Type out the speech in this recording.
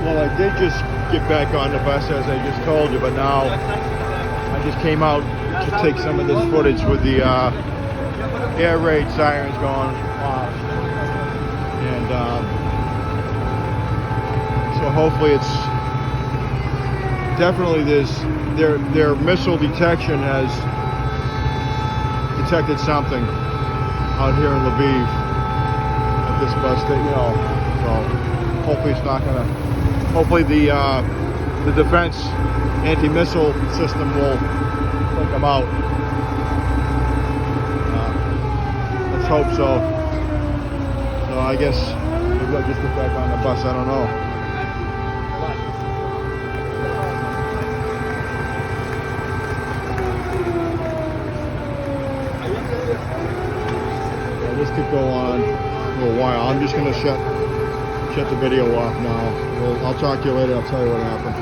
Well, I did just get back on the bus as I just told you, but now I just came out to take some of this footage with the air raid sirens going off. And so hopefully it's definitely their missile detection has detected something out here in Liviv at this bus station, you know. So hopefully it's not gonna. Hopefully the defense anti-missile system will take them out. Let's hope so. So I guess maybe I'll just get back on the bus. I don't know. Yeah, this could go on for a while. I'm just gonna shut the video off now. I'll talk to you later. I'll tell you what happened.